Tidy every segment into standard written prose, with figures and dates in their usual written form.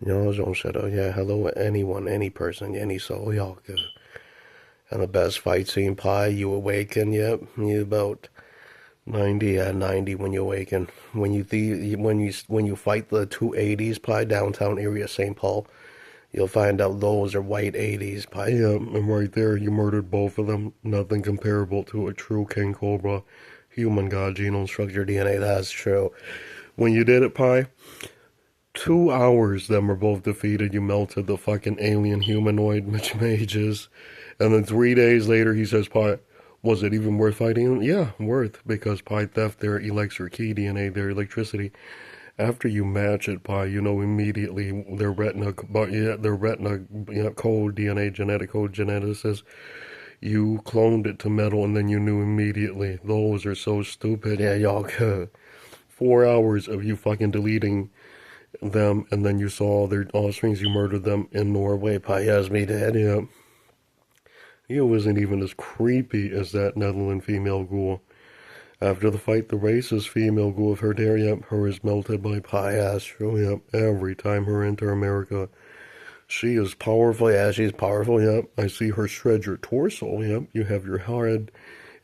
Don't shut up. Yeah, hello anyone, any person, any soul, y'all good. And the best fight scene, pie, you awaken, yep. You about 90 at 90 when you awaken. When you fight the two 80s, pie, downtown area, St. Paul, you'll find out those are white 80s, pie. Yeah, and right there, you murdered both of them. Nothing comparable to a true King Cobra, human god, genome structure, DNA, that's true. When you did it, pie, 2 hours them were both defeated. You melted the fucking alien humanoid mages. And then 3 days later, he says, Pi, was it even worth fighting? Yeah, worth, because Pi theft their elixir key DNA, their electricity. After you match it, Pi, you know immediately their retina code, DNA, genetic code, geneticist. You cloned it to metal, and then you knew immediately. Those are so stupid. Yeah, y'all could. 4 hours of you fucking deleting them, and then you saw their offsprings. You murdered them in Norway. Payasmi did, yeah. He wasn't even as creepy as that Netherlands female ghoul. After the fight, the racist female ghoul of her there, yep, her is melted by Pyastro, yep, every time her enter America. She is powerful, yeah, she's powerful, yep. I see her shred your torso, yep. You have your head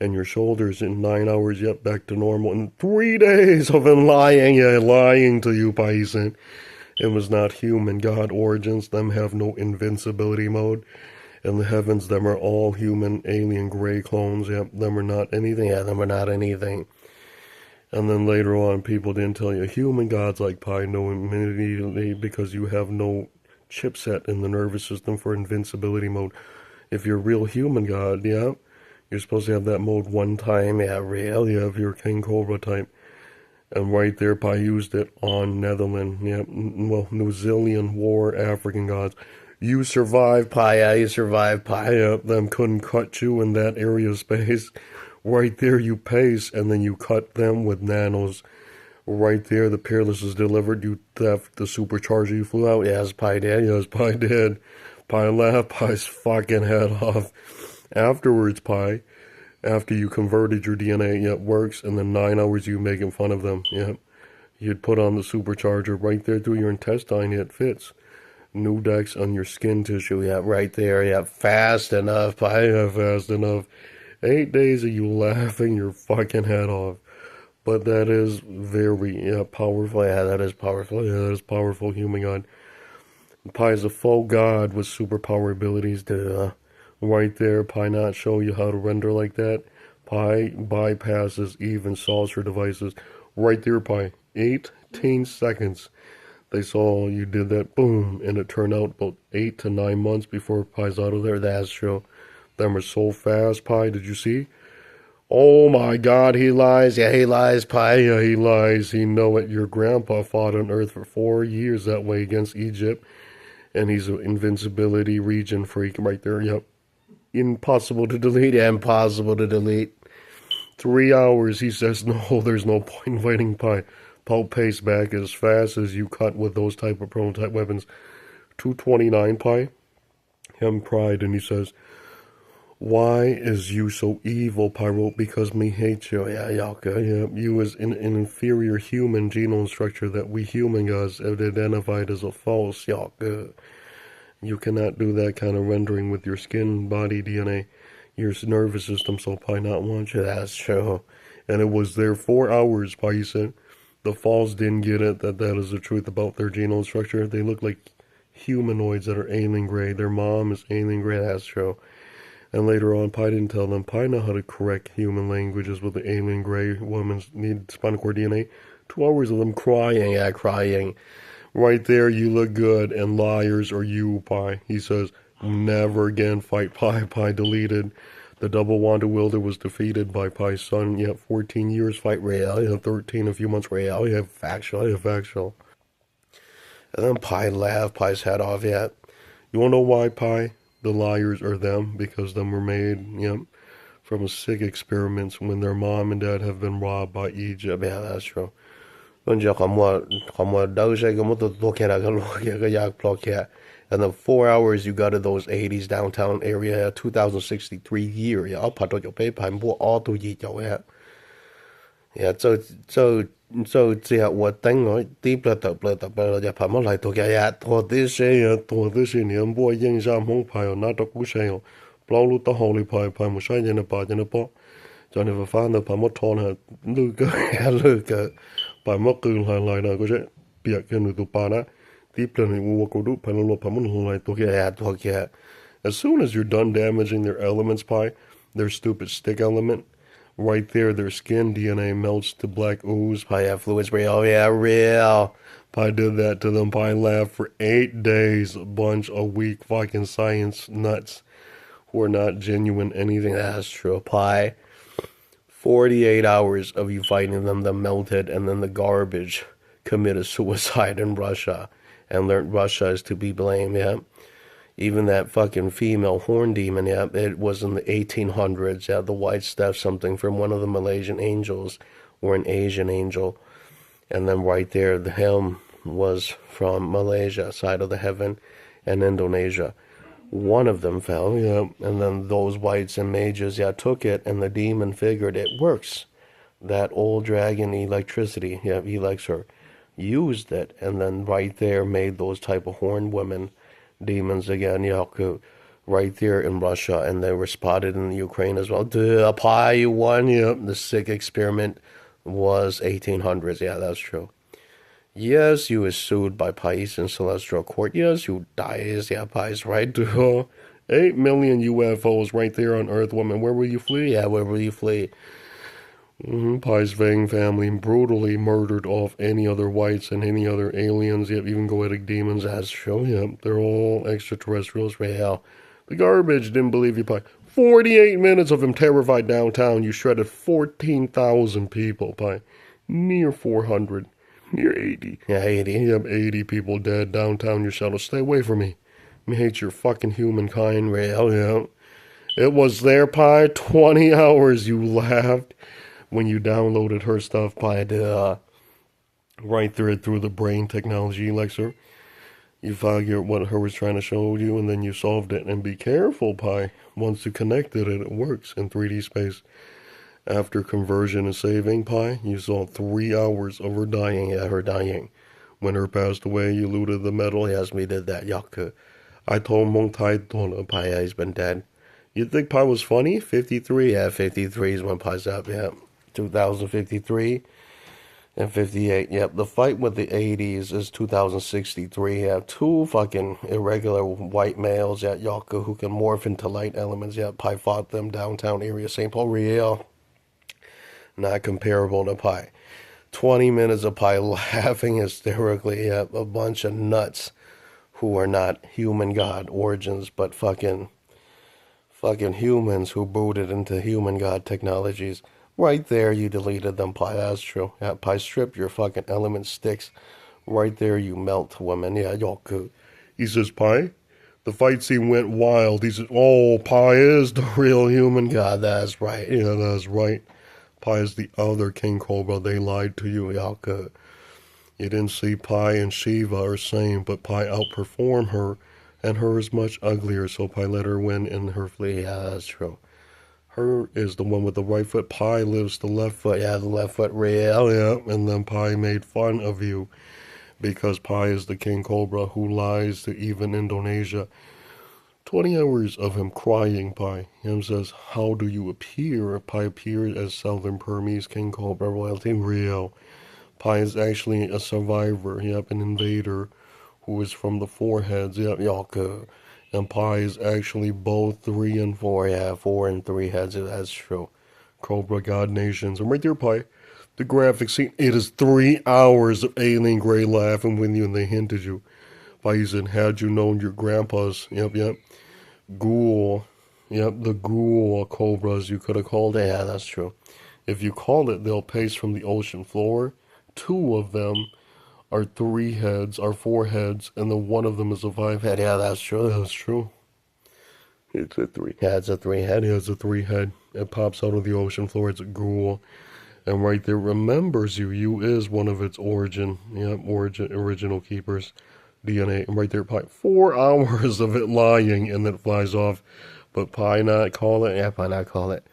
and your shoulders in 9 hours, yep, back to normal. In 3 days of him lying, yeah, lying to you, Paisan. It was not human god origins, them have no invincibility mode. In the heavens, them are all human, alien, gray clones. Yep, them are not anything. Yeah, them are not anything. And then later on, people didn't tell you human gods like Pi know immediately because you have no chipset in the nervous system for invincibility mode. If you're a real human god, yeah, you're supposed to have that mode one time. Yeah, real. Yeah, if you're King Cobra type. And right there, Pi used it on Netherlands. Yeah, well, New Zealand war, African gods. You survived, Paya. You survived, Paya. Them couldn't cut you in that area of space. Right there, you pace, and then you cut them with nanos. Right there, the Peerless is delivered. You theft the supercharger. You flew out. Yes, Pi did. Yes, Pi did. Pi laughed Pi's fucking head off. Afterwards, Pi, after you converted your DNA, yeah, it works. And then 9 hours you making fun of them. Yeah, you'd put on the supercharger right there through your intestine. It fits. New decks on your skin tissue. Yeah, right there. Yeah, fast enough. Pi, yeah, fast enough. 8 days of you laughing your fucking head off. But that is very, yeah, powerful. Yeah, that is powerful. Yeah, that is powerful, human god. Pi is a full god with superpower abilities to, right there, Pi not show you how to render like that. Pi bypasses even saucer devices. Right there, Pi. 18 seconds. They saw you did that, boom, and it turned out about 8 to 9 months before Pi's out of there. That's true. Them are so fast, Pi. Did you see? Oh my God, he lies. Yeah, he lies, Pi. Yeah, he lies. He know it. Your grandpa fought on Earth for 4 years that way against Egypt, and he's an invincibility region freak right there. Yep. Impossible to delete. Yeah, impossible to delete. 3 hours, he says, no, there's no point in waiting, Pi. Pulp pace back as fast as you cut with those type of prototype weapons. 229, Pi. Him cried, and he says, why is you so evil, Pyro? Because me hate you. Yeah, Yaka. Yeah, you is an inferior human genome structure that we human guys have identified as a false. Yaka. You cannot do that kind of rendering with your skin, body, DNA, your nervous system, so Pi not want you. That's true. And it was there 4 hours, Pi said. The false didn't get it, that is the truth about their genome structure. They look like humanoids that are alien gray. Their mom is alien gray. That's true. And later on, Pi didn't tell them. Pi know how to correct human languages with the alien gray woman's need spinal cord DNA. 2 hours of them crying, yeah, crying. Right there, you look good, and liars are you, Pi. He says, never again fight Pi. Pi deleted. The double Wanda Wilder was defeated by Pi's son. Yeah, 14 years fight Real. Yeah, 13 a few months Real. Yeah, factual. Yeah, factual. And then Pi laughed Pi's head off. Yeah. You wanna know why, Pi? The liars are them, because them were made, yep, from sick experiments when their mom and dad have been robbed by Egypt. Yeah, that's true. And then 4 hours you got to those 80s downtown area, 2063 year. Yeah, I'll put on your paper and all to eat your head. Yeah, so see how what thing nói tiếp là tập là giờ phải mất lại thuộc ya thuộc this xe niệm bùa yên giam không phải ở nát độc cú xe ở bao lúc tao hồi phải phải một sai nhân bỏ cho nên phải nó phải mất thon hả lư cơ phải mất cừ lại nào có chứ biệt cái người tụ pa đó tiếp là người mua cổ đúc phải nó phải mất lại thuộc ya as soon as you're done damaging their elements pie their stupid stick element. Right there, their skin DNA melts to black ooze. Pi have fluids. Oh yeah, real. Pi did that to them. Pi laughed for 8 days. A bunch of weak fucking science nuts who are not genuine anything. That's true. Pi, 48 hours of you fighting them, melted, and then the garbage committed suicide in Russia and learned Russia is to be blamed. Yeah. Even that fucking female horn demon, yeah, it was in the 1800s, yeah, the white stuff, something from one of the Malaysian angels or an Asian angel. And then right there, the him was from Malaysia, side of the heaven, and Indonesia. One of them fell, yeah, and then those whites and mages, yeah, took it, and the demon figured it works. That old dragon electricity, yeah, elixir, used it, and then right there made those type of horn women demons again, Yaku, right there in Russia, and they were spotted in the Ukraine as well. Duh, Pi, you won. Yep, the sick experiment was 1800s. Yeah, that's true. Yes, you was sued by Pais in Celestial Court. Yes, you dies. Yeah, Pais, right? Duh. 8 million UFOs right there on Earth, woman. Where will you flee? Yeah, where will you flee? Pai's Vang family brutally murdered off any other whites and any other aliens, yep, even goetic demons, as show, yep, they're all extraterrestrials, real. The garbage didn't believe you, Pai. 48 minutes of him terrified downtown, you shredded 14,000 people, Pai. Near 400, near 80. Yeah, 80, yep, 80 people dead downtown, your shadow, stay away from me. Me hate your fucking humankind, real, yep. It was there, Pai, 20 hours, you laughed. When you downloaded her stuff by the right through the brain technology elixir, you figured what her was trying to show you, and then you solved it. And be careful, Pi. Once you connected it, it works in 3D space. After conversion and saving, Pi, you saw 3 hours of her dying. Yeah, her dying. When her passed away, you looted the metal. Yes, we did that. Yaku. I told Mong Tai Don Pi, he's been dead. You think Pi was funny? 53? Yeah, 53 is when Pi's up. Yeah. 2053 and 58. Yep, the fight with the 80s is 2063. You have two fucking irregular white males at Yaku who can morph into light elements. Yep, Pi fought them downtown area, St. Paul, real. Not comparable to Pi. 20 minutes of Pi laughing hysterically. Yep, a bunch of nuts who are not human god origins, but fucking humans who booted into human god technologies. Right there, you deleted them, Pi. That's true. Yeah, Pi, strip your fucking element sticks. Right there, you melt women. Yeah, y'all good. He says, Pi, the fight scene went wild. He says, oh, Pi is the real human god. That's right. Yeah, that's right. Pi is the other King Cobra. They lied to you, y'all good. You didn't see Pi and Shiva are same, but Pi outperformed her, and her is much uglier, so Pi let her win in her flee. Yeah, that's true. Her is the one with the right foot. Pi lives the left foot. Yeah, the left foot real. Yeah, and then Pi made fun of you because Pi is the King Cobra who lies to even Indonesia. 20 hours of him crying, Pi. Him says, how do you appear? Pi appeared as Southern Burmese King Cobra royalty. Real. Pi is actually a survivor. Yep, an invader who is from the four heads. Yep, y'all good. And Pi is actually both 3 and 4. Yeah, 4 and 3 heads. That's true. Cobra God Nations. And right there, Pi, the graphic scene. It is 3 hours of alien gray laughing with you, and they hinted you. Pi said, had you known your grandpa's, yep, ghoul, yep, the ghoul cobras, you could have called it. Yeah, that's true. If you call it, they'll pace from the ocean floor. 2 of them are 3 heads, are 4 heads, and then one of them is a 5 head. Yeah, that's true. That's true. It's a 3 head. Yeah, it's a 3 head. Yeah, it's a 3 head. It pops out of the ocean floor. It's a ghoul. And right there remembers you. You is one of its origin. Yeah, original keepers. DNA. And right there, Pi. 4 hours of it lying, and then it flies off. But Pi not call it. Yeah, Pi not call it.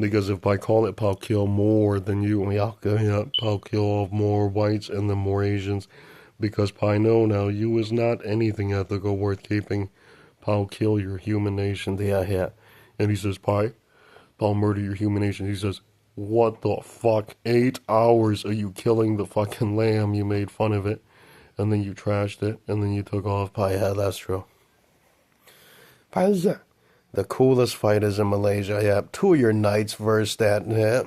Because if I call it, I'll kill more than you. Yeah, I'll kill off more whites and then more Asians. Because I know now you is not anything ethical worth keeping. I'll kill your human nation. Yeah. And he says, Pi, I'll murder your human nation. He says, what the fuck? 8 hours of you killing the fucking lamb. You made fun of it. And then you trashed it. And then you took off. Pi, yeah, that's true. How's that? The coolest fighters in Malaysia. Yeah, 2 of your knights versed the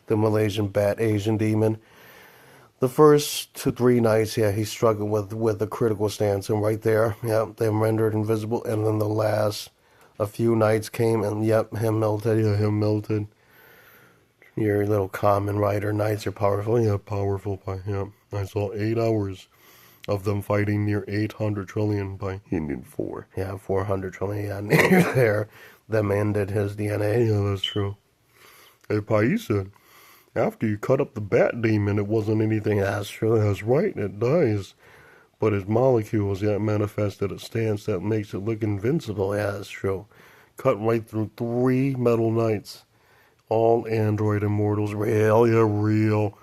Malaysian bat Asian demon. The first 3 nights, yeah, he struggled with a critical stance, and right there, yeah, they rendered invisible. And then the last, a few nights came, and yep, him melted. Yeah, him melted. Your little common rider knights are powerful. Yeah, powerful. Yeah, I saw 8 hours of them fighting near 800 trillion by Indian 4. Yeah, 400 trillion. Yeah, near there. Them ended his DNA. Yeah, that's true. Hey, Paisa, after you cut up the bat demon, it wasn't anything. That's true. That's right. It dies. But his molecules, yeah, manifested a stance that makes it look invincible. Yeah, that's true. Cut right through 3 metal knights. All android immortals. Real, yeah, real.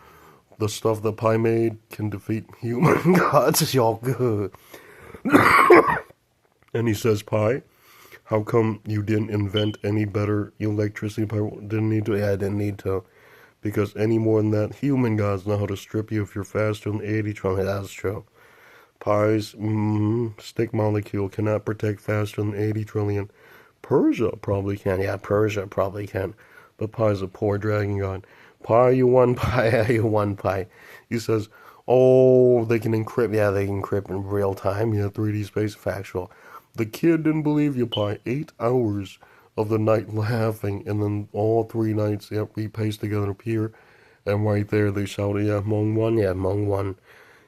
The stuff that Pi made can defeat human gods. Y'all good. And he says, Pi, how come you didn't invent any better electricity? Pi didn't need to. Yeah, I didn't need to. Because any more than that, human gods know how to strip you if you're faster than 80 trillion. That's true. Pi's stick molecule cannot protect faster than 80 trillion. Persia probably can. Yeah, Persia probably can. But Pi's a poor dragon god. Pi, you won, Pi. Yeah, you won, Pi. He says, oh, they can encrypt. Yeah, they can encrypt in real time. Yeah, 3D space factual. The kid didn't believe you, Pi. 8 hours of the night laughing, and then all 3 nights, yep, we paste together appear. And right there, they shouted, yeah, Mong won. Yeah, Mong won.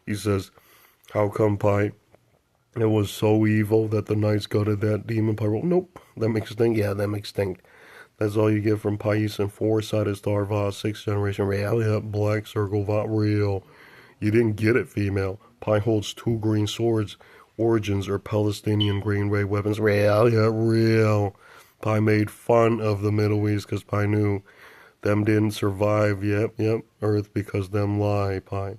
He says, how come, Pi? It was so evil that the knights gutted that demon. Pi wrote, nope, them extinct. Yeah, them extinct. That's all you get from Pais and 4-sided star Va, 6th generation real. Yeah, black circle Va real. You didn't get it, female. Pi holds 2 green swords. Origins are Palestinian green ray weapons. Real, yeah, real. Pi made fun of the Middle East because Pi knew them didn't survive. Yep, Earth because them lie, Pi.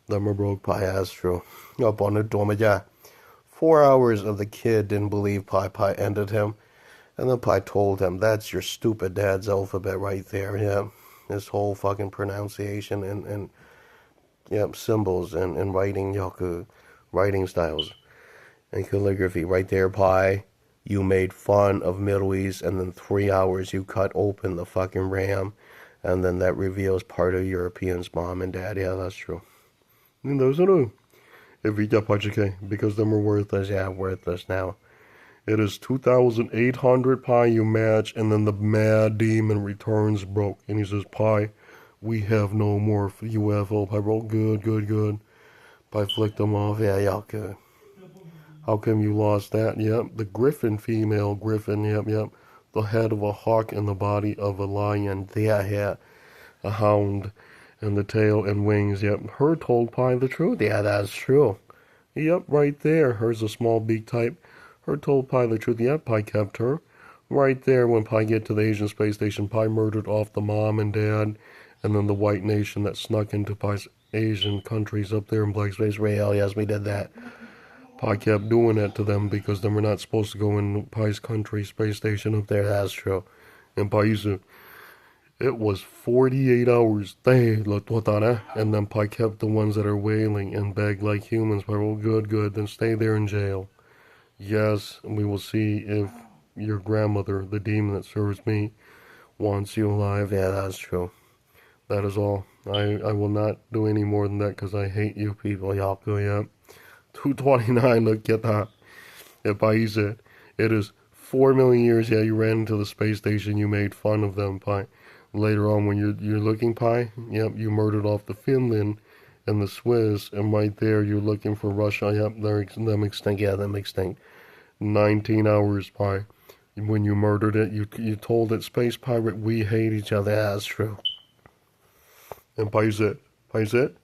Them are broke, Pi, that's true. Up on the dome, yeah. 4 hours of the kid didn't believe Pi. Pi ended him. And then Pi told him, that's your stupid dad's alphabet right there, yeah. This whole fucking pronunciation and yep, symbols and writing, Yaku, writing styles and calligraphy right there, Pi. You made fun of Middle East, and then 3 hours you cut open the fucking RAM, and then that reveals part of Europeans' mom and dad. Yeah, that's true. And those are the, if you get because them are worthless, yeah, worthless now. It is 2,800 Pi you match, and then the mad demon returns broke. And he says, Pi, we have no more UFO. Pi wrote, good. Pi flicked them off. Yeah, y'all good. How come you lost that? Yep, the griffin, female griffin, yep. The head of a hawk and the body of a lion. Yeah, a hound. And the tail and wings, yep. Her told Pi the truth. Yeah, that's true. Yep, right there. Hers a small beak type. Her told Pi the truth. Yeah, Pi kept her. Right there, when Pi get to the Asian space station, Pi murdered off the mom and dad, and then the white nation that snuck into Pi's Asian countries up there in black space. Real, yes, we did that. Pi kept doing that to them because they were not supposed to go in Pi's country space station up there. That's true. And Pi used to, it was 48 hours. And then Pi kept the ones that are wailing and begged like humans. Pi, well, good, then stay there in jail. Yes, we will see if your grandmother, the demon that serves me, wants you alive. Yeah, that's true. That is all. I will not do any more than that because I hate you people. Y'all go, yeah. 229, look at that. If I said, it is 4 million years, yeah, you ran into the space station, you made fun of them, Pi. Later on, when you're looking, Pi, yep, you murdered off the Finland and the Swiss, and right there, you're looking for Russia. Yep, them extinct. Yeah, them extinct. 19 hours, Pi. When you murdered it, you told it, space pirate, we hate each other. Yeah, that's true. And Pi said,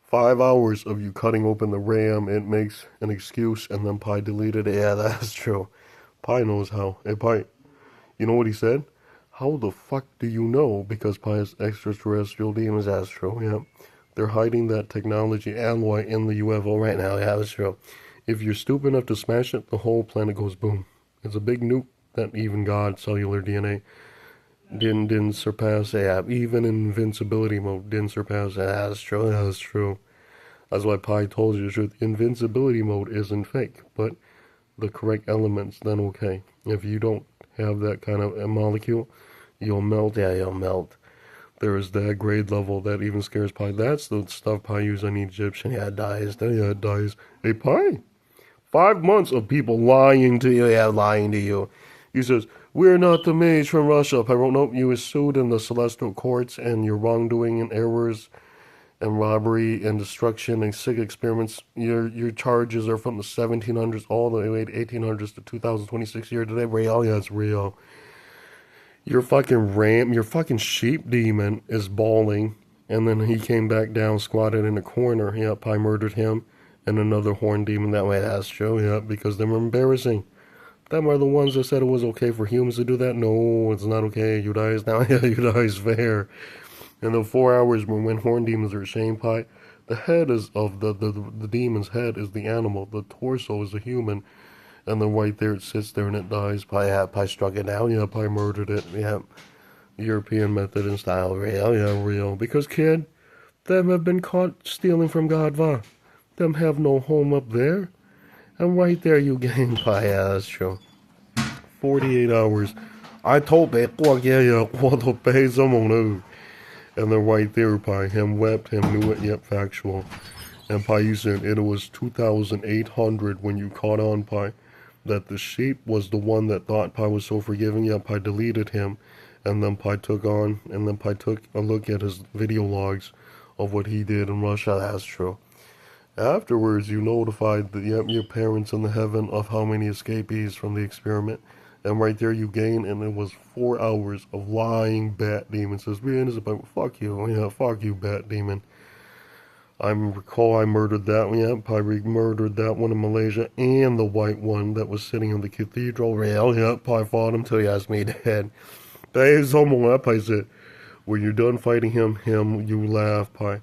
5 hours of you cutting open the RAM, it makes an excuse, and then Pi deleted it. Yeah, that's true. Pi knows how. Hey, Pi, you know what he said? How the fuck do you know? Because Pi is extraterrestrial demons, that's true, yeah. They're hiding that technology alloy in the UFO right now, yeah, that's true. If you're stupid enough to smash it, the whole planet goes boom. It's a big nuke that even God, cellular DNA, didn't surpass, yeah. Even in invincibility mode, didn't surpass, yeah, that's true, yeah, that's true. That's why Pi told you the truth. Invincibility mode isn't fake, but the correct elements, then okay. If you don't have that kind of a molecule, you'll melt, yeah, you'll melt. There is that grade level that even scares Pi. That's the stuff Pi used on Egyptian. Yeah, it dies. Yeah, it dies. Hey, Pi, 5 months of people lying to you. Yeah, lying to you. He says, we're not the mage from Russia. Pi wrote, nope, you was sued in the celestial courts and your wrongdoing and errors and robbery and destruction and sick experiments. Your charges are from the 1700s all the way to 1800s to 2026 year today. Real, yeah, it's real. Your fucking sheep demon is bawling, and then he came back down, squatted in a corner. Yep, I murdered him, and another horn demon that way. That's true. Yep, because them are embarrassing. Them are the ones that said it was okay for humans to do that. No, it's not okay. You guys now. Yeah, you guys fair. And the 4 hours when horn demons are ashamed, Pi, the head is of the demon's head is the animal. The torso is the human. And then right there it sits there and it dies. Pi struck it down. Yeah, Pi murdered it. Yeah. European method and style. Real, yeah, real. Because, kid, them have been caught stealing from God Vaj. Them have no home up there. And right there you gain Pi. Yeah, that's true. 48 hours. I told it, yeah, what to pay someone who. And then right there, Pi, him wept, him knew it, yep, factual. And Pi, you said it was 2,800 when you caught on, Pi, that the sheep was the one that thought Pi was so forgiving. Yeah, Pi deleted him, and then Pi took a look at his video logs of what he did in Russia. That's true. Afterwards, you notified your parents in the heaven of how many escapees from the experiment. And right there you gain, and it was 4 hours of lying bat demon. Says, we innocent, but fuck you. Yeah, fuck you, bat demon. I recall I murdered that one. Yeah, I murdered that one in Malaysia, and the white one that was sitting in the cathedral rail. Yeah, I fought him till he asked me dead. There's someone up, I said. When you're done fighting him, you laugh, Pi.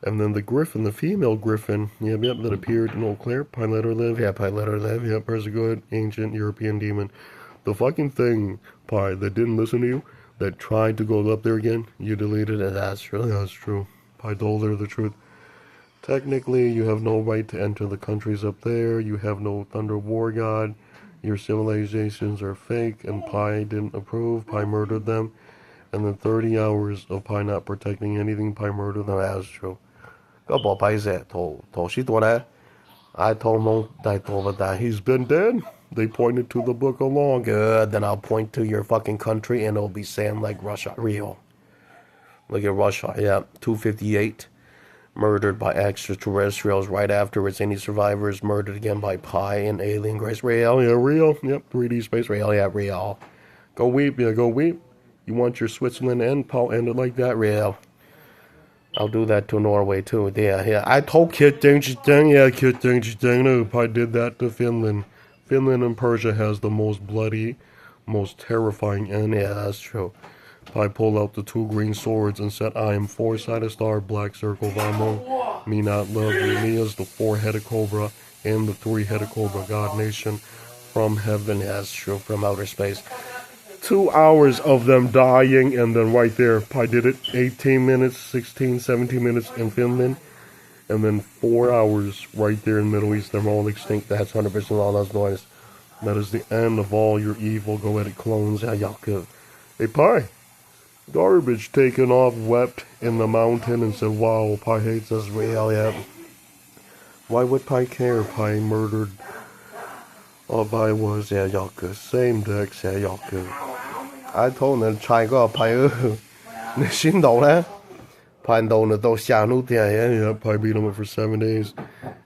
And then the griffin, the female griffin, yep, that appeared in Eau Claire. Pi let her live. Yeah, Pi let her live. Yep, there's a good ancient European demon. The fucking thing, Pi, that didn't listen to you, that tried to go up there again, you deleted it. That's true. Pi told her the truth. Technically, you have no right to enter the countries up there. You have no Thunder War God. Your civilizations are fake, and Pi didn't approve. Pi murdered them. And then 30 hours of Pi not protecting anything, Pi murdered them. That's true. 個婆批石圖書度咧I told him that he's been dead. They pointed to the book along. Good. Then I'll point to your fucking country and it'll be saying like Russia. Real. Look at Russia. Yeah. 258. Murdered by extraterrestrials right afterwards. Any survivors murdered again by Pi and alien grace. Real. Yeah, real. Yep. 3D space. Real. Yeah, real. Go weep. Yeah, go weep. You want your Switzerland end? Paul ended like that. Real. I'll do that to Norway too. Yeah. I told Kit Ding. Yeah, Kit Ding. No, I did that to Finland. Finland and Persia has the most bloody, most terrifying end. Yeah, that's true. I pulled out the 2 green swords and said, I am 4-sided star, black circle, Vamo. Me not love you. Me is the 4-headed cobra and the 3-headed cobra, God nation from heaven. Yeah, that's true. From outer space. 2 hours of them dying, and then right there, I did it 18 minutes, 16, 17 minutes in Finland, and then 4 hours right there in the Middle East. They're all extinct. That's 100% all those noise. That is the end of all your evil goetic clones. Yeah, y'all good. Hey, Pi. Garbage taken off, wept in the mountain, and said, wow, Pi hates us. Real, yeah. Why would Pi care? Pi murdered. Pi was, yeah, y'all good. Same decks, yeah, y'all good. I told them, try go, Pi, 你先到咧 Pi到呢到下路點 yeah, Pi beat him up for 7 days.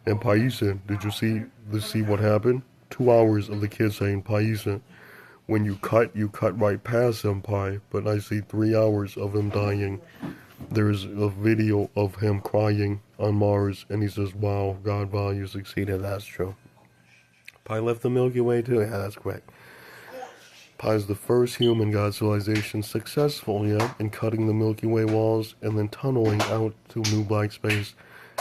And Pi said, did you see what happened? 2 hours of the kid saying, Pi said, when you cut right past him, Pi, but I see 3 hours of him dying. There's a video of him crying on Mars, and he says, wow, God Vaj, you succeeded. That's true. Pi left the Milky Way too. Yeah, that's correct. Pi's the first human god civilization successful, yeah, in cutting the Milky Way walls and then tunneling out to new black space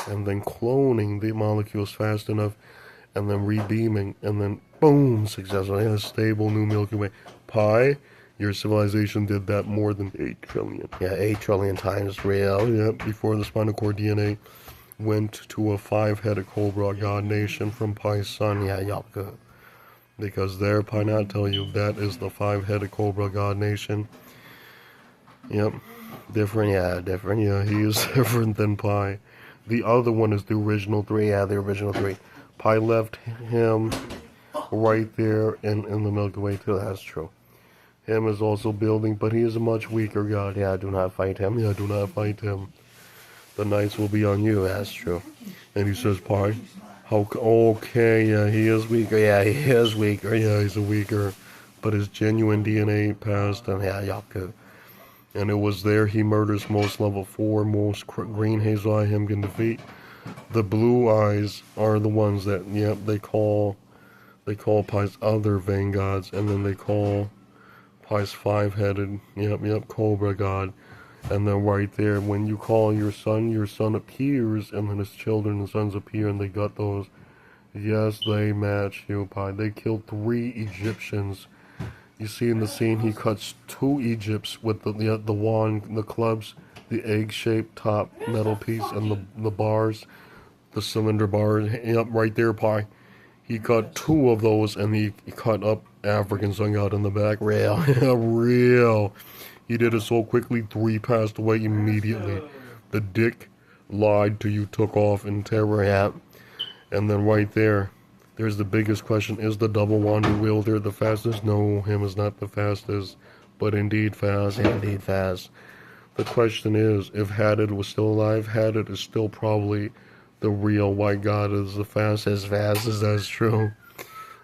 and then cloning the molecules fast enough and then rebeaming and then boom, successful. Yeah, stable new Milky Way. Pi, your civilization did that more than 8 trillion. Yeah, 8 trillion times real. Yeah, before the spinal cord DNA went to a 5-headed Cobra God nation from Pi's son. Yeah, y'all good. Because there, Pi not tell you, that is the 5-headed Cobra God nation. Yep. Different, yeah, he is different than Pi. The other one is the original 3, yeah, the original 3. Pi left him right there in the Milky Way too, that's true. Him is also building, but he is a much weaker god. Yeah, do not fight him, yeah, do not fight him. The knights will be on you, that's true. And he says, Pi, how, okay, yeah, he is weaker, yeah, he is weaker, yeah, he's a weaker. But his genuine DNA passed, and yeah, y'all good. And it was there he murders most level 4, most green hazel eye him can defeat. The blue eyes are the ones that, yep, they call Pi's other vain gods, and then they call Pi's 5-headed, yep, Cobra God. And then right there, when you call your son appears, and then his children and sons appear, and they got those. Yes, they match you, Pi. They killed 3 Egyptians. You see in the scene, he cuts 2 Egypts with the wand, the clubs, the egg-shaped top metal piece, and the bars, the cylinder bars. Yep, right there, Pi. He cut 2 of those, and he cut up African sun god in the back. Real, real. He did it so quickly, 3 passed away immediately. The dick lied to you, took off in terror. Yeah. And then right there, there's the biggest question. Is the double wand wielder the fastest? No, him is not the fastest, but indeed fast. Yeah, indeed fast. The question is, if Hadid was still alive, Hadid is still probably the real white god, is the fastest, that's true.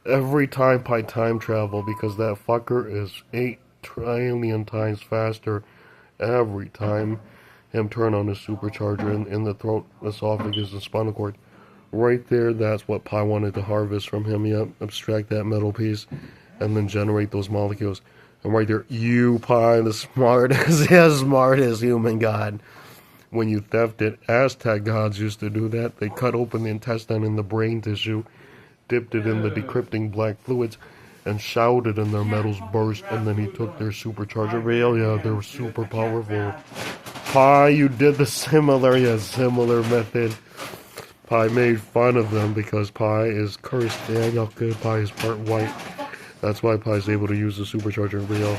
Every time Pi time travel, because that fucker is 8 trillion times faster every time him turn on his supercharger in the throat, esophagus, and spinal cord. Right there, that's what Pi wanted to harvest from him. Yep, abstract that metal piece and then generate those molecules. And right there, you, Pi, the smartest human god. When you thefted, Aztec gods used to do that. They cut open the intestine and the brain tissue, dipped it in the decrypting black fluids, and shouted and their metals burst, and then he took their supercharger. Real, yeah, they were super powerful. Pi, you did the similar method. Pi made fun of them because Pi is cursed. Yeah, y'all good. Pi is part white. That's why Pi is able to use the supercharger. Real.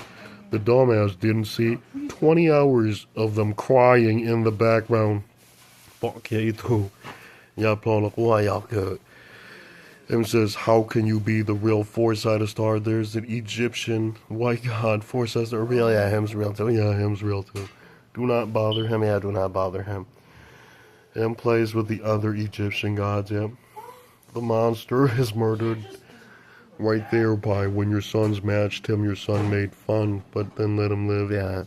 The dumbass didn't see 20 hours of them crying in the background. Fuck yeah, too. Yeah, why y'all good. And says, how can you be the real four-sided star? There's an Egyptian white god, four-sided star. Real, yeah, him's real too. Yeah, him's real too. Do not bother him. Yeah, do not bother him. Him plays with the other Egyptian gods, yeah. The monster is murdered right there by when your sons matched him. Your son made fun, but then let him live, yeah.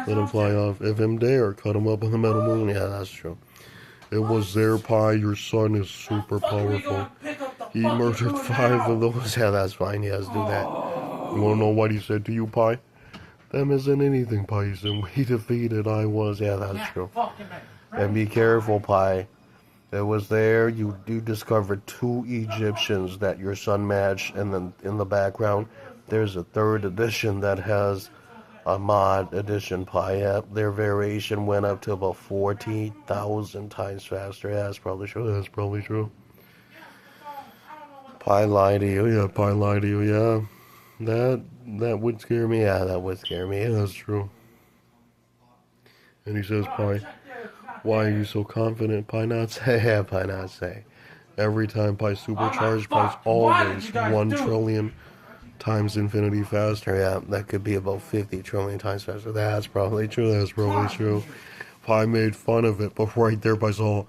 Let him fly off. If him dare, cut him up on the metal moon. Yeah, that's true. It was their Pi. Your son is super powerful. He murdered 5 of those. Yeah, that's fine. Yeah, let's do that. You wanna know what he said to you, Pi? Them isn't anything, Pi. He said, we defeated. I was. Yeah, that's true. And be careful, Pi. It was there. You do discover 2 Egyptians that your son matched, and then in the background, there's a 3rd edition that has a mod edition, Pi. Yep, their variation went up to about 40,000 times faster. Yeah, that's probably true. That's probably true. Pi lied to you. Yeah, Pi lied to you. Yeah, that would scare me. Yeah, that would scare me. Yeah, that's true. And he says, Pi, why are you so confident? Pi not say. Yeah, Pi not say. Every time Pi supercharged, Pi's always 1 trillion times infinity faster. Yeah, that could be about 50 trillion times faster. That's probably true. That's probably true. Pi made fun of it, but right there, Pi saw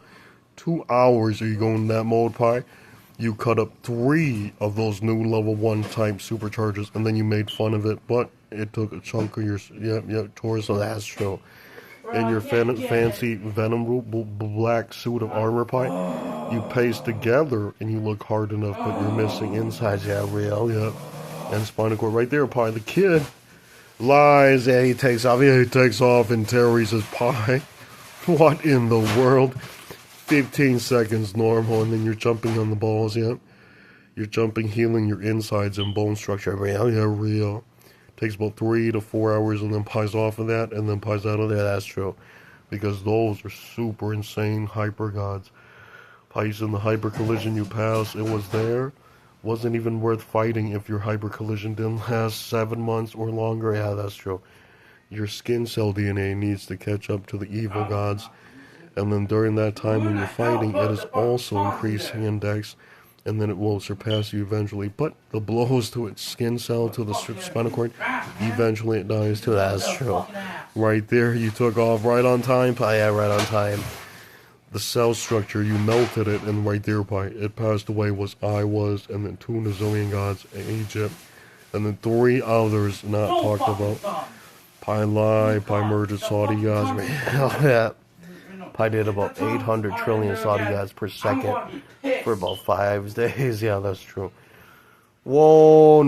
2 hours. Are you going in that mode, Pi? You cut up 3 of those new level 1 type superchargers, and then you made fun of it, but it took a chunk of your torso. That's true. In your fancy Venom black suit of armor, Pi, you paste together and you look hard enough, but you're missing insides. Yeah, real. Yeah. And spinal cord right there, Pi. The kid lies. Yeah, he takes off. Yeah, he takes off, and Terry says, Pi, what in the world? 15 seconds normal, and then you're jumping on the balls, yeah. You're jumping, healing your insides and bone structure. Real, yeah, real. Takes about 3 to 4 hours, and then Pi's off of that, and then Pi's out of there. That's true. Because those are super insane hyper gods. Pi's in the hyper collision you pass, it was there. Wasn't even worth fighting if your hyper collision didn't last 7 months or longer. Yeah, that's true. Your skin cell DNA needs to catch up to the evil gods. And then during that time when you're fighting, it is also increasing index. And then it will surpass you eventually. But the blows to its skin cell, to the spinal cord, eventually it dies too. That's true. Right there, you took off right on time. Yeah, right on time. The cell structure, you melted it, and right there, it passed away was I was, and then 2 Nazillion gods in Egypt. And then 3 others not talked about. Pi lie, Pi murdered Saudi gods. Yeah. Pi did about 800 trillion Saudi gods per second for about 5 days. Yeah, that's true. Whoa,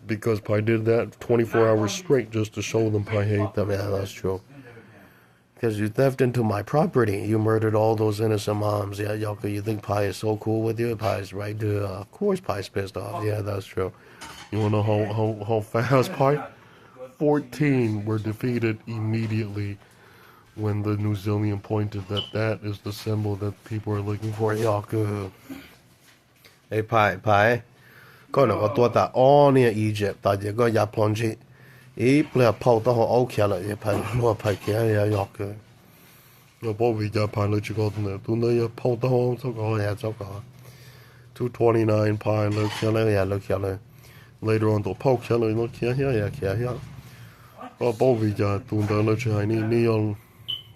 because Pi did that 24 hours straight just to show them Pi hate them. Yeah, that's true. Because you theft into my property. You murdered all those innocent moms. Yeah, Yoko, you think Pi is so cool with you? Pi's right, dude. Of course Pi's pissed off. Yeah, that's true. You want to know how fast Pi? 14 were defeated immediately when the New Zealand pointed that is the symbol that people are looking for. Yaku. Hey, Pi. Có nó có tua ta on in Egypt, ta chỉ có nhập plonge. Ý ple pau ta ho au kia lại Pi mua Pi kia ya Yaku. Nó bảo vì giờ Pi lại chỉ có nữa, tu nó ya pau ta ho sao có ya sao có. 229 Pi look kia lại ya look kia lại. Later on, the poke hello, look here. Oh, Bobby, doing the little neon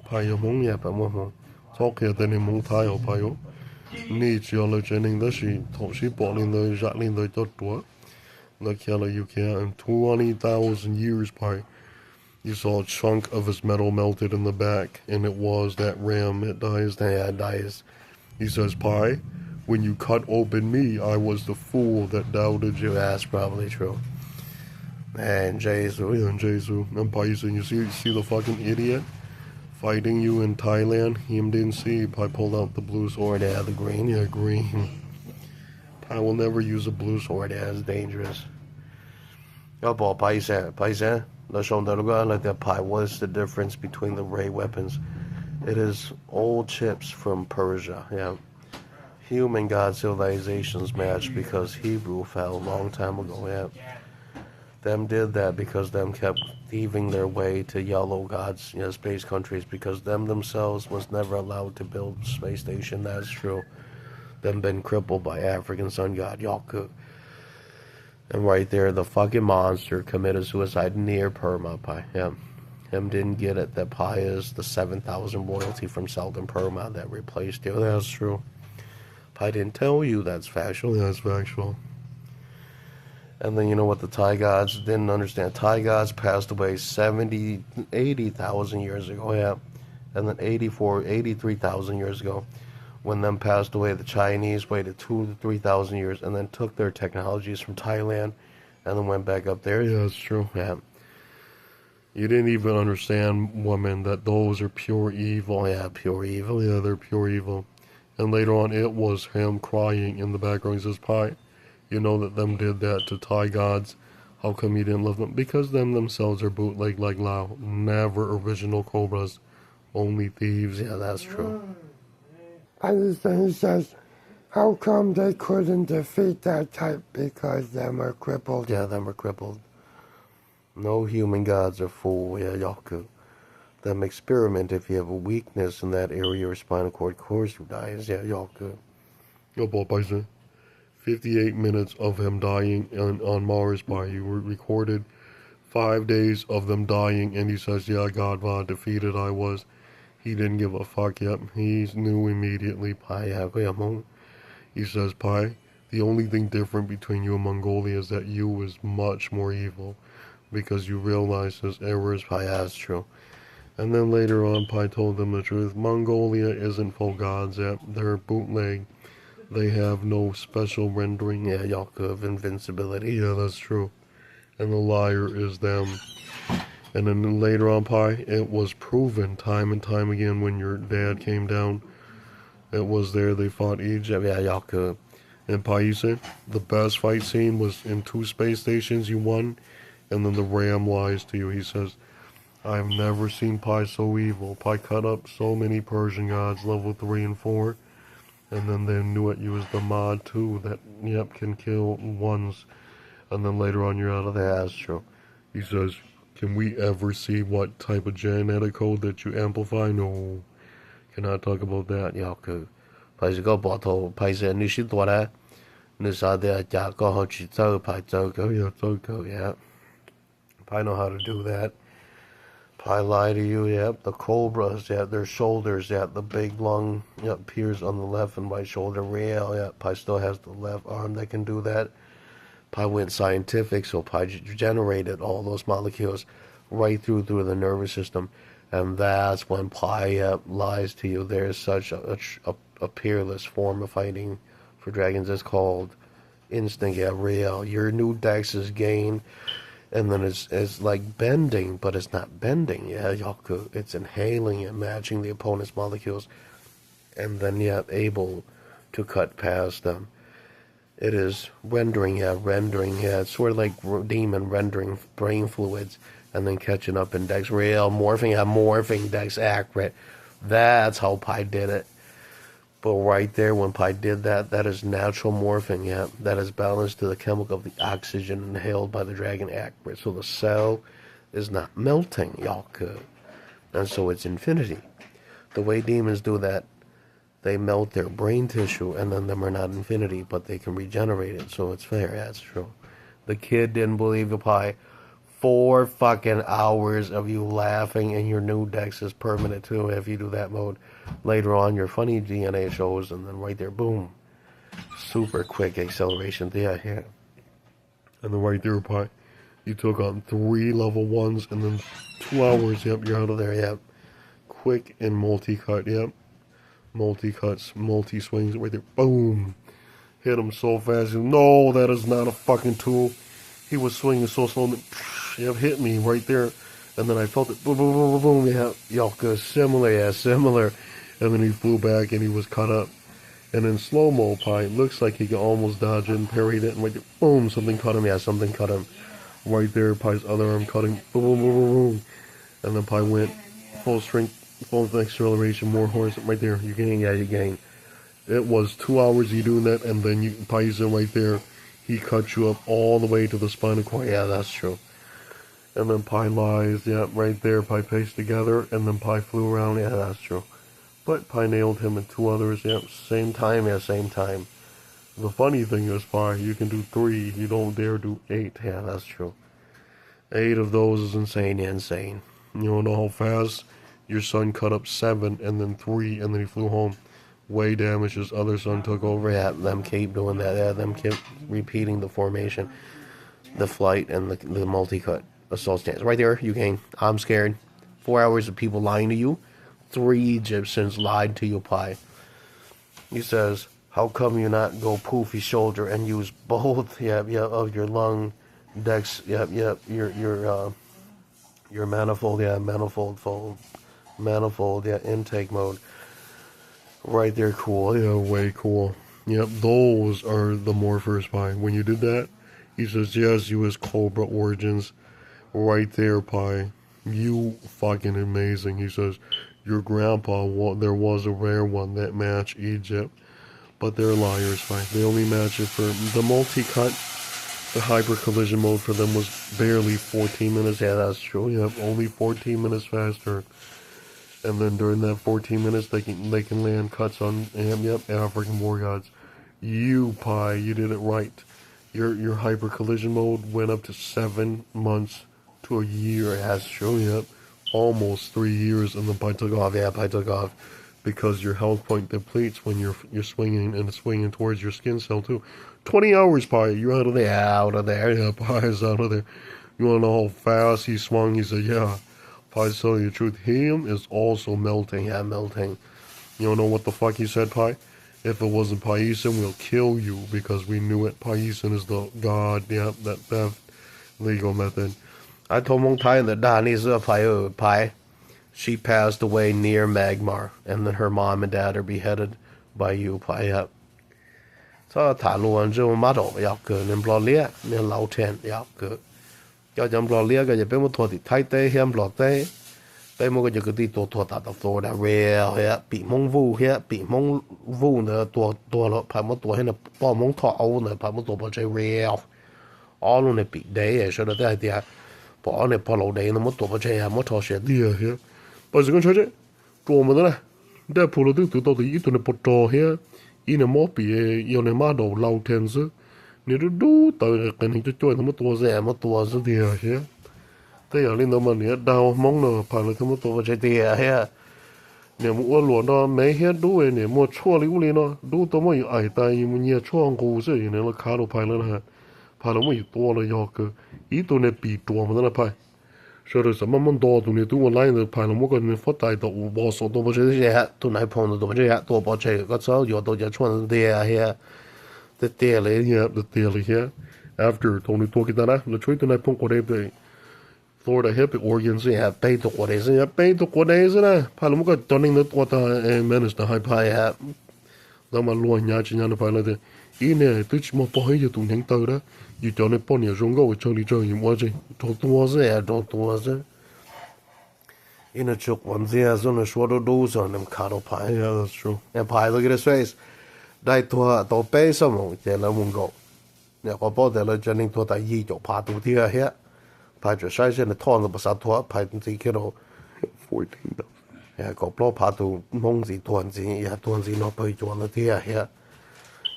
pie among ya, but more talk here than in Montaio Pio. Needs your legending the sheep, top sheep bottling the Jacqueline the dot door. Look yellow, you can, and 20,000 years pie. You saw a chunk of his metal melted in the back, and it was that ram. It dies. Yeah, it dies. He says, Pi, when you cut open me, I was the fool that doubted you. That's probably true. And Jesus. And Pi saying, you see the fucking idiot fighting you in Thailand? Him didn't see. Pi pulled out the blue sword. Yeah, the green. Yeah, green. Pi will never use a blue sword. Yeah, it's dangerous. Pi said. Let's show them like that. Pi, what is the difference between the ray weapons? It is old chips from Persia. Yeah. Human god civilizations match because Hebrew fell a long time ago. Yeah. Them did that because them kept thieving their way to yellow gods, space countries, because them themselves was never allowed to build space station. That's true. Them been crippled by African sun god Yaku. And right there, the fucking monster committed suicide near Perma. Pi. Yeah. Him didn't get it that Pi is the 7,000 royalty from Southern Perma that replaced you. That's true. Pi didn't tell you that's factual. Yeah, that's factual. And then you know what the Thai gods didn't understand? Thai gods passed away 80,000 years ago, yeah. And then 83,000 years ago. When them passed away, the Chinese waited 2,000 to 3,000 years and then took their technologies from Thailand and then went back up there. Yeah, that's true. Yeah. You didn't even understand, woman, that those are pure evil. Yeah, pure evil. Yeah, they're pure evil. And later on, it was him crying in the background. He says, Pi, you know that them did that to Thai gods. How come you didn't love them? Because them themselves are bootleg like Lao. Never original cobras. Only thieves. Yeah, that's true. And then he says, how come they couldn't defeat that type? Because them are crippled. Yeah, them are crippled. No human gods are full. Yeah, Yaku. Them experiment if you have a weakness in that area or spinal cord, of course you die. Yeah, Yaku. Yo, Bob, 58 minutes of him dying on Mars by you were recorded. 5 days of them dying, and he says, yeah, God Vaj defeated I was. He didn't give a fuck. Yep, he knew immediately. Pi, he says, Pi, the only thing different between you and Mongolia is that you is much more evil because you realize his errors. Pi, that's true. And then later on, Pi told them the truth. Mongolia isn't full gods yet. They're bootleg. They have no special rendering, yeah, Yalka, of invincibility. Yeah, that's true. And the liar is them. And then later on, Pi, it was proven time and time again when your dad came down. It was there they fought Egypt. Yeah, Yalka. And Pi, you said the best fight scene was in 2 space stations. You won. And then the Ram lies to you. He says, I've never seen Pi so evil. Pi cut up so many Persian gods, level 3 and 4. And then they knew it. You was the mod too that, yep, can kill ones. And then later on, you're out of the astro. He says, can we ever see what type of genetic code that you amplify? No. Cannot talk about that. Yeah, okay. 排住個膊頭，排成你識多咧，你啥的假個好去走排走go yeah走go yeah. I know how to do that. I lie to you, yep. The cobras, yeah, their shoulders, yeah, the big lung, yep, appears on the left and right shoulder rail, yeah. Pi still has the left arm that can do that. Pi went scientific, so Pi generated all those molecules right through the nervous system, and that's when Pi lies to you. There is such a peerless form of fighting for dragons. It's called instinct, yeah, real. Your new dex is gain. And then it's like bending, but it's not bending. Yeah, Yaku. It's inhaling and matching the opponent's molecules, and then yet able to cut past them. It is rendering. Yeah, rendering. Yeah, it's sort of like demon rendering brain fluids, and then catching up in dex. Real morphing. Yeah, morphing dex accurate. That's how Pi did it. But right there, when Pi did that, that is natural morphing, yeah. That is balanced to the chemical of the oxygen inhaled by the dragon accurate. So the cell is not melting, y'all could. And so it's infinity. The way demons do that, they melt their brain tissue, and then them are not infinity, but they can regenerate it. So it's fair, that's true. The kid didn't believe the Pi. 4 fucking hours of you laughing, and your new dex is permanent too if you do that mode. Later on, your funny DNA shows, and then right there, boom. Super quick acceleration. Yeah. And then right there, Pi, you took on 3 level 1s, and then 2 hours, yep, you're out of there, yep. Quick and multi-cut, yep. Multi-cuts, multi-swings, right there, boom. Hit him so fast. No, that is not a fucking tool. He was swinging so slow, and yep, hit me right there. And then I felt it, boom, boom, boom, boom, boom, yeah, Yalka, similar, yeah, similar. And then he flew back and he was cut up. And in slow-mo, Pi, looks like he could almost dodge it and parried it, and right there, boom, something cut him, yeah, something cut him. Right there, Pi's other arm cutting, boom, boom, boom, boom, boom. And then Pi went full strength, full acceleration, more horse, right there, you gain, yeah, you gain. It was 2 hours you doing that, and then Pi's in right there. He cut you up all the way to the spinal cord, yeah, that's true. And then Pi lies, yeah, right there, Pi paced together, and then Pi flew around, yeah, that's true. But Pi nailed him and 2 others, yep, same time, yeah, same time. The funny thing is, Pi, you can do 3, you don't dare do 8, yeah, that's true. 8 of those is insane, yeah, insane. You know how fast your son cut up 7, and then 3, and then he flew home. Way damaged, his other son took over, yeah, them keep doing that, yeah, them keep repeating the formation, the flight, and the multi-cut assault stance. Right there, you gain. I'm scared. 4 hours of people lying to you. 3 Egyptians lied to you, Pi. He says, how come you not go poofy shoulder and use both, of your lung dex, your manifold, manifold, intake mode. Right there, cool, yeah, way cool. Yep, those are the morphers, Pi. When you did that, he says, yes, you as Cobra Origins. Right there, Pi. You fucking amazing. He says, your grandpa, there was a rare one that matched Egypt. But they're liars, Pi. They only match it for the multi-cut. The hyper collision mode for them was barely 14 minutes. Yeah, that's true. Yep, only 14 minutes faster. And then during that 14 minutes, they can land cuts on, African war gods. You, Pi, you did it right. Your hyper collision mode went up to 7 months to a year. It has shown, yep. Almost 3 years, and then Pi took off. Yeah, Pi took off. Because your health point depletes when you're swinging, and it's swinging towards your skin cell too. 20 hours, Pi. You're out of there. Out of there. Yeah, Pi is out of there. You want to know how fast he swung? He said, yeah. Pi's telling you the truth. Helium is also melting. Yeah, melting. You don't know what the fuck he said, Pi? If it wasn't Paisan, we'll kill you because we knew it. Paisan is the god, yep, that theft legal method. I told Mong Tai that Danisa Pai. She passed away near Magmar, and then her mom and dad are beheaded by you, Pai. Yep. So thả luôn cho má đổ yep cứ nên blo lia nên lâu ten yep cứ cho chấm blo lia cái gì bên một thua thì thay tê hiểm blo tê bên một cái gì cái thua ta thua đã real yep bị mông vu nữa tua nó phải một tua hay là bỏ mông thọ âu nữa phải một tua bỏ chơi real all luôn này bị đấy ấy, sau đó tới thì bỏ này bỏ lâu đấy nó một tua bỏ chơi một thọ sẽ đi here bây giờ con chơi chứ tua mà đó này để phụ nữ từ từ thì ít tụi này bỏ trò here in một bị yêu này mà đầu lâu thêm chứ nếu đủ tới cái này cho nó một tua rẻ một tua rất đi here thế giờ lên đó mà nếu đau mong nó phải là cái một tua chơi đi here nếu mua lúa nó mấy hết đủ ấy nếu mua chua liu li nó đủ tôi mới ai tay mua nhiều chua ngu chứ nếu là khá đồ phải là hả phải là mới to là do cái ý tôi này bị to mà nó phải sau đó什么么多tôi này tôi online rồi phải là một cái phát tài đồ bỏ số đồ bỏ chơi gì hết tôi này phong đồ bỏ chơi hết đồ bỏ chơi có sao giờ tôiจะชวนเดียเฮียเดียเลยเฮียเดียเลยเฮีย after ตรงนี้ตัวกินนะแล้วช่วยตัวไหนphongก็ได้ไปFlorida hip organs yeah pay to what is it pay to what is it pa lo ko toning no to ta menes na hai pai ha da ma lo nya chi nya na pa la de ine tu chi mo po he tu nhang tao đó you cho ne po ni rong go cho li cho yi mo ji to ze to ze ine chuk one zia zo na shwa do zo nem ka do pai yeah that's true and pai look at his face dai to pay some je la mo go ne ko po de la janing to ta yi jo pa tu ti ha排住晒先，你拖到不杀拖，排到自己咯，14度。呀，個波排到蒙字段字，呀段字攞去做嗰啲啊，呀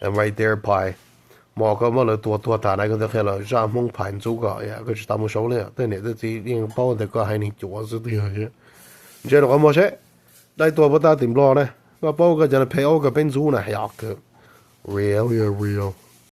，and right there 排，冇咁乜嚟多大那個就係啦，讓蒙排做個呀，佢就打冇手咧，但係都知應包哋個係你做嗰啲啊，呀，唔知道我冇寫，但係多不打點攞咧，個包個就係皮歐個邊做呢，呀個 real 呀 real。